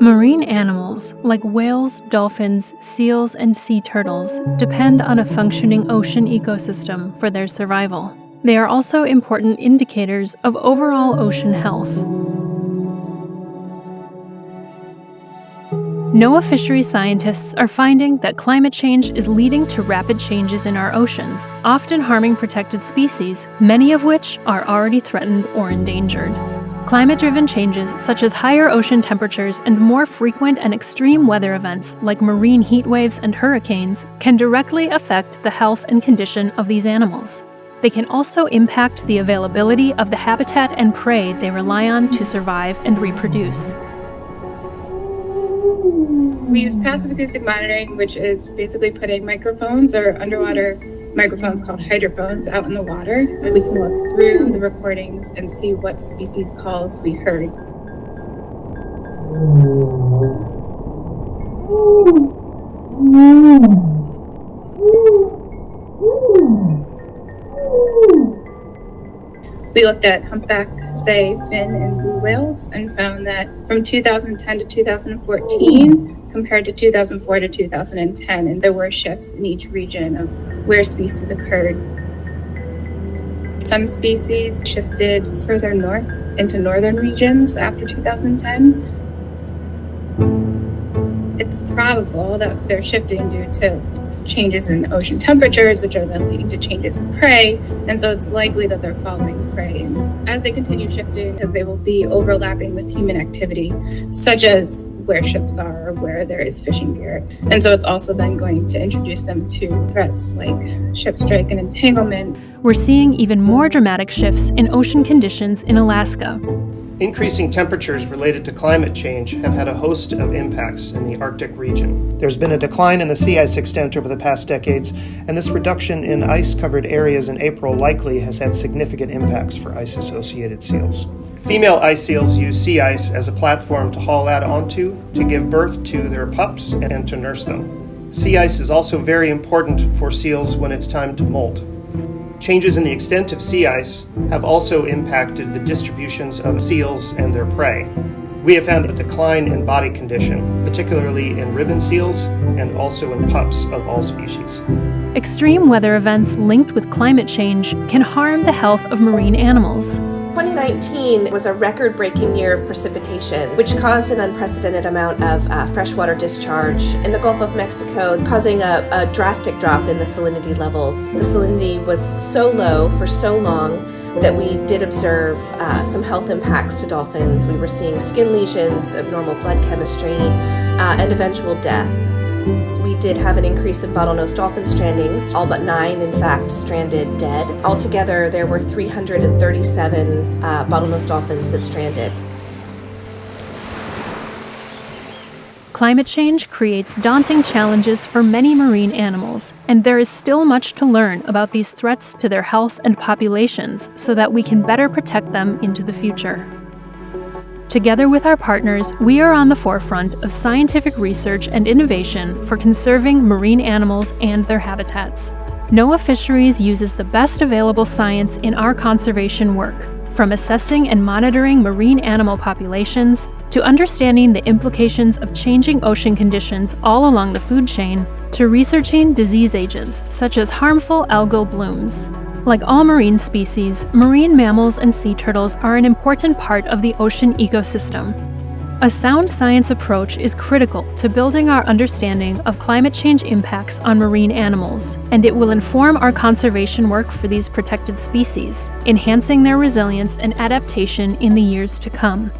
Marine animals, like whales, dolphins, seals, and sea turtles, depend on a functioning ocean ecosystem for their survival. They are also important indicators of overall ocean health. NOAA Fisheries scientists are finding that climate change is leading to rapid changes in our oceans, often harming protected species, many of which are already threatened or endangered. Climate-driven changes such as higher ocean temperatures and more frequent and extreme weather events like marine heatwaves and hurricanes can directly affect the health and condition of these animals. They can also impact the availability of the habitat and prey they rely on to survive and reproduce. We use passive acoustic monitoring, which is basically putting microphones or underwater microphones called hydrophones out in the water. And we can look through the recordings and see what species calls we heard. We looked at humpback, sei, fin, and blue whales and found that from 2010 to 2014, compared to 2004 to 2010, and there were shifts in each region of where species occurred. Some species shifted further north into northern regions after 2010. It's probable that they're shifting due to changes in ocean temperatures, which are then leading to changes in prey, and so it's likely that they're following prey. And as they continue shifting, because they will be overlapping with human activity, such as where ships are or where there is fishing gear. And so it's also then going to introduce them to threats like ship strike and entanglement. We're seeing even more dramatic shifts in ocean conditions in Alaska. Increasing temperatures related to climate change have had a host of impacts in the Arctic region. There's been a decline in the sea ice extent over the past decades, and this reduction in ice-covered areas in April likely has had significant impacts for ice-associated seals. Female ice seals use sea ice as a platform to haul out onto, to give birth to their pups, and to nurse them. Sea ice is also very important for seals when it's time to molt. Changes in the extent of sea ice have also impacted the distributions of seals and their prey. We have found a decline in body condition, particularly in ribbon seals and also in pups of all species. Extreme weather events linked with climate change can harm the health of marine animals. 2019 was a record-breaking year of precipitation, which caused an unprecedented amount of freshwater discharge in the Gulf of Mexico, causing a drastic drop in the salinity levels. The salinity was so low for so long that we did observe some health impacts to dolphins. We were seeing skin lesions, abnormal blood chemistry, and eventual death. We did have an increase in bottlenose dolphin strandings, all but 9, in fact, stranded dead. Altogether, there were 337 bottlenose dolphins that stranded. Climate change creates daunting challenges for many marine animals, and there is still much to learn about these threats to their health and populations so that we can better protect them into the future. Together with our partners, we are on the forefront of scientific research and innovation for conserving marine animals and their habitats. NOAA Fisheries uses the best available science in our conservation work, from assessing and monitoring marine animal populations to understanding the implications of changing ocean conditions all along the food chain, to researching disease agents such as harmful algal blooms. Like all marine species, marine mammals and sea turtles are an important part of the ocean ecosystem. A sound science approach is critical to building our understanding of climate change impacts on marine animals, and it will inform our conservation work for these protected species, enhancing their resilience and adaptation in the years to come.